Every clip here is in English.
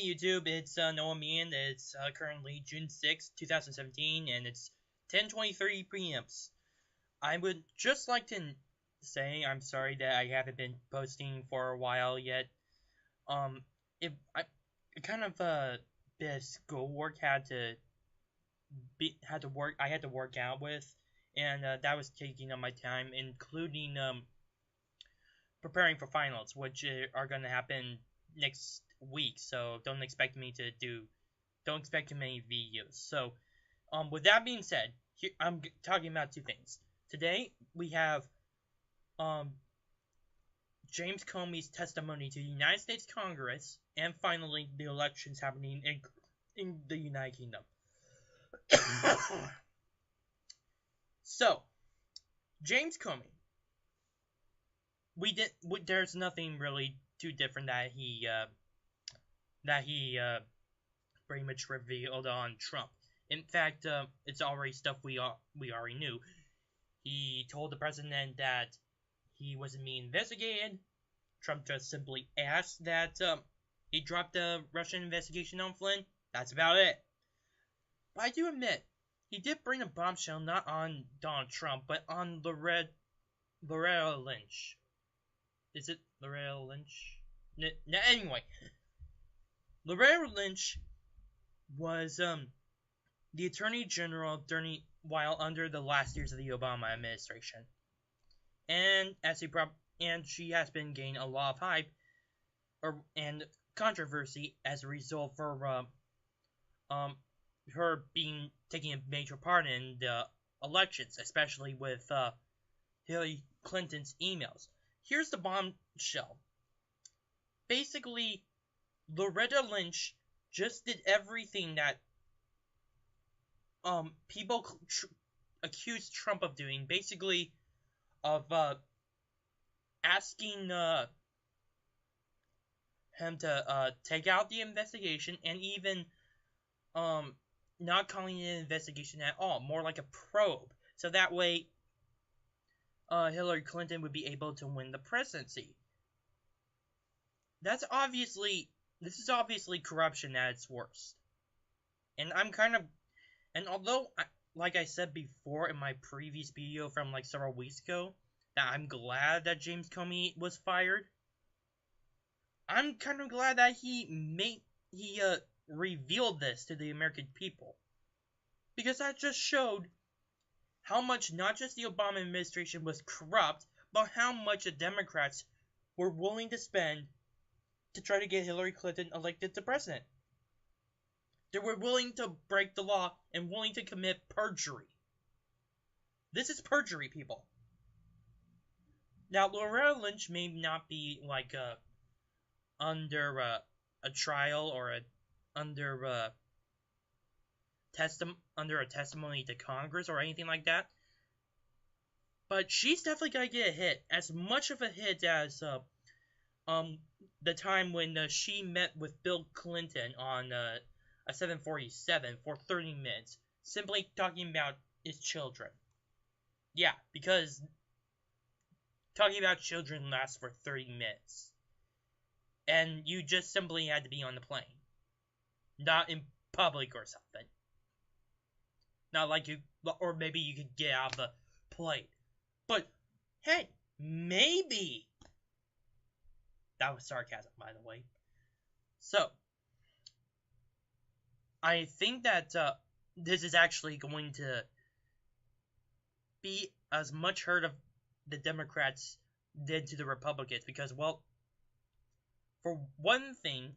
YouTube, it's Noah Meehan. It's currently June 6th, 2017, and it's 10:23 p.m. I would just like to say I'm sorry that I haven't been posting for a while yet. If I kind of bit of schoolwork I had to work out with, and that was taking up my time, including preparing for finals, which are gonna happen next week. So don't expect too many videos. So with that being said, I'm talking about two things. Today we have James Comey's testimony to the United States Congress, and finally the elections happening in the United Kingdom. So James Comey, there's nothing really too different that he pretty much revealed on Trump. In fact, it's already stuff we already knew. He told the president that he wasn't being investigated. Trump just simply asked that he dropped the Russian investigation on Flynn. That's about it. But I do admit, he did bring a bombshell not on Donald Trump, but on Loretta Lynch. Is it Loretta Lynch? Anyway, Loretta Lynch was the Attorney General while under the last years of the Obama administration, and she has been gaining a lot of hype and controversy as a result for her taking a major part in the elections, especially with Hillary Clinton's emails. Here's the bombshell. Basically, Loretta Lynch just did everything that people accused Trump of doing, basically of asking him to take out the investigation, and even not calling it an investigation at all, more like a probe, so that way Hillary Clinton would be able to win the presidency. This is obviously corruption at its worst. And although, like I said before in my previous video from like several weeks ago, that I'm glad that James Comey was fired, I'm kind of glad that he revealed this to the American people. Because that just showed how much not just the Obama administration was corrupt, but how much the Democrats were willing to spend to try to get Hillary Clinton elected to president. They were willing to break the law and willing to commit perjury. This is perjury, people. Now, Loretta Lynch may not be like under a trial or under a testimony to Congress or anything like that, but she's definitely gonna get a hit, as much of a hit as the time when she met with Bill Clinton on a 747 for 30 minutes, simply talking about his children. Yeah, because talking about children lasts for 30 minutes. And you just simply had to be on the plane. Not in public or something. Not like or maybe you could get out of the plane. But, hey, maybe. That was sarcasm, by the way. So, I think that this is actually going to be as much heard of the Democrats did to the Republicans, because, well, for one thing,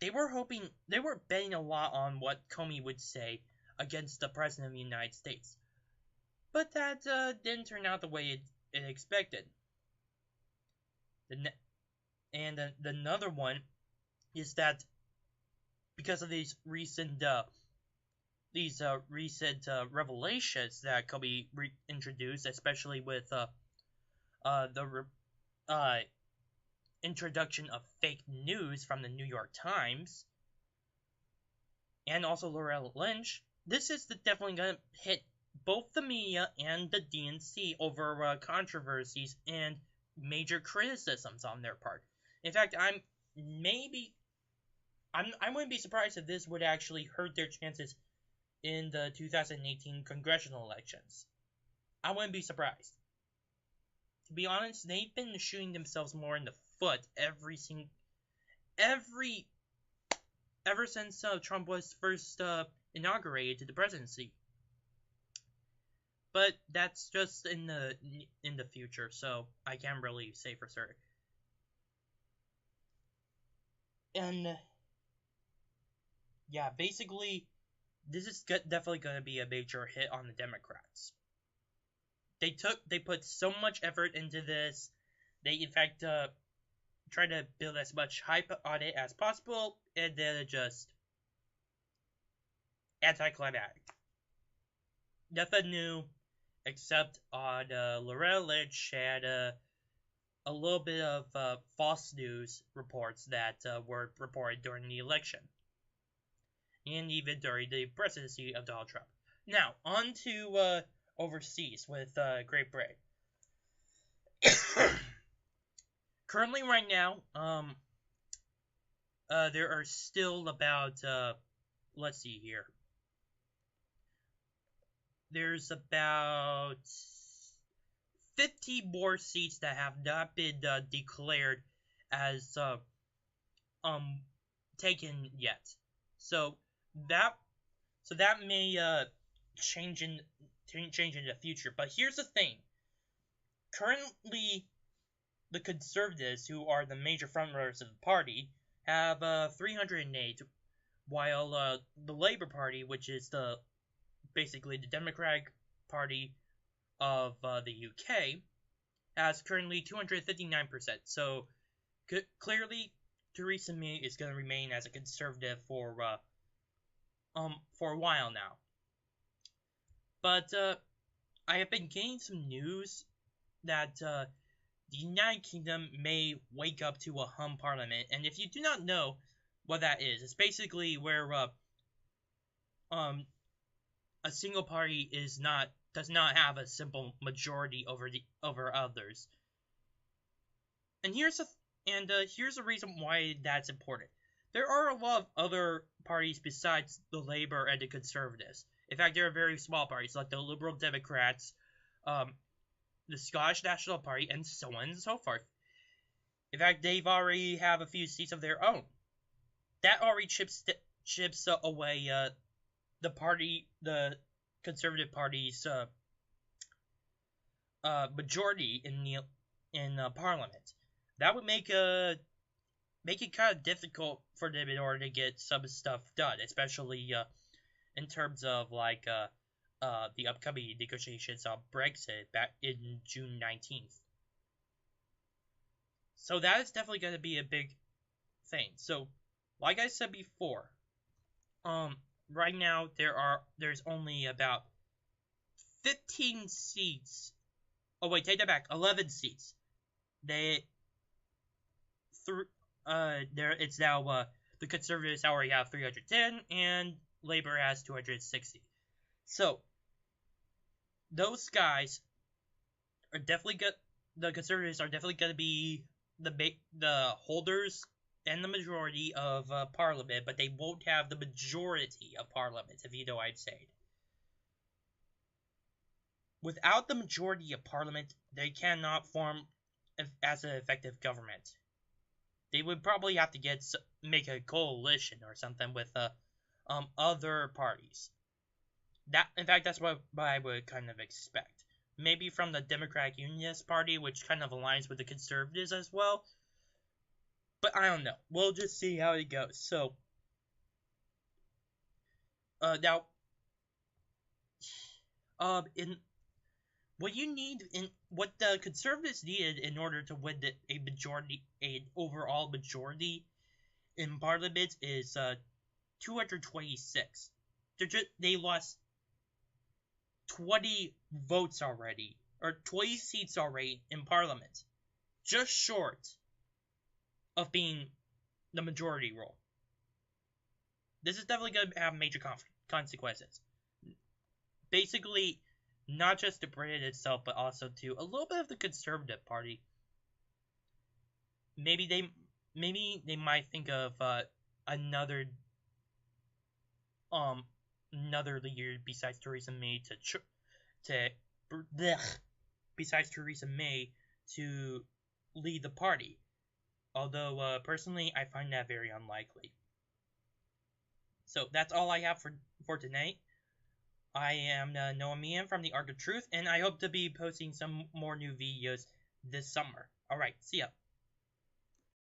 they were betting a lot on what Comey would say against the President of the United States. But that didn't turn out the way it expected. Another one is that because of these recent revelations that Comey introduced, especially with the introduction of fake news from the New York Times, and also Loretta Lynch, this is definitely going to hit both the media and the DNC over controversies and major criticisms on their part. In fact, I'm maybe I wouldn't be surprised if this would actually hurt their chances in the 2018 congressional elections. I wouldn't be surprised. To be honest, they've been shooting themselves more in the foot ever since Trump was first inaugurated to the presidency. But that's just in the future, so I can't really say for certain. And yeah, basically, this is definitely going to be a major hit on the Democrats. They put so much effort into this. They in fact try to build as much hype on it as possible, and then it just anticlimactic. Nothing new, except on Loretta Lynch had a little bit of false news reports that were reported during the election, and even during the presidency of Donald Trump. Now, on to overseas with Great Britain. Currently, right now, there are still about, let's see here. There's about 50 more seats that have not been declared as taken yet. So that may change in the future. But here's the thing. Currently, the Conservatives, who are the major frontrunners of the party, have 308, while the Labour Party, which is basically the Democratic Party of the UK, has currently 259%. So clearly, Theresa May is going to remain as a Conservative for a while now. But I have been getting some news that the United Kingdom may wake up to a hung parliament, and if you do not know what that is, it's basically where a single party does not have a simple majority over others. And here's the reason why that's important. There are a lot of other parties besides the Labour and the Conservatives. In fact, there are very small parties like the Liberal Democrats, the Scottish National Party, and so on and so forth. In fact, they've already have a few seats of their own. That already chips away the Conservative Party's majority in Parliament. That would make it kind of difficult for them in order to get some stuff done, especially in terms of like the upcoming negotiations on Brexit back in June 19th. So that is definitely going to be a big thing. So, like I said before, right now there's only about 15 seats. Oh wait, take that back. 11 seats. It's now the Conservatives already have 310 and Labour has 260. So those guys are definitely good. The Conservatives are definitely going to be the holders and the majority of Parliament, but they won't have the majority of Parliament, if you know what I'm saying. Without the majority of Parliament, they cannot form as an effective government. They would probably have to make a coalition or something with other parties. In fact, that's what I would kind of expect. Maybe from the Democratic Unionist Party, which kind of aligns with the Conservatives as well. But I don't know. We'll just see how it goes. So, now, what the Conservatives needed in order to win an overall majority in Parliament is 226. They lost 20 votes already, or 20 seats already in Parliament, just short of being the majority rule. This is definitely going to have major consequences. Basically, not just to Britain itself, but also to a little bit of the Conservative Party. Maybe maybe they might think of another leader besides Theresa May besides Theresa May to lead the party. Although personally, I find that very unlikely. So that's all I have for tonight. I am Noah Mian from the Arc of Truth, and I hope to be posting some more new videos this summer. Alright, see ya.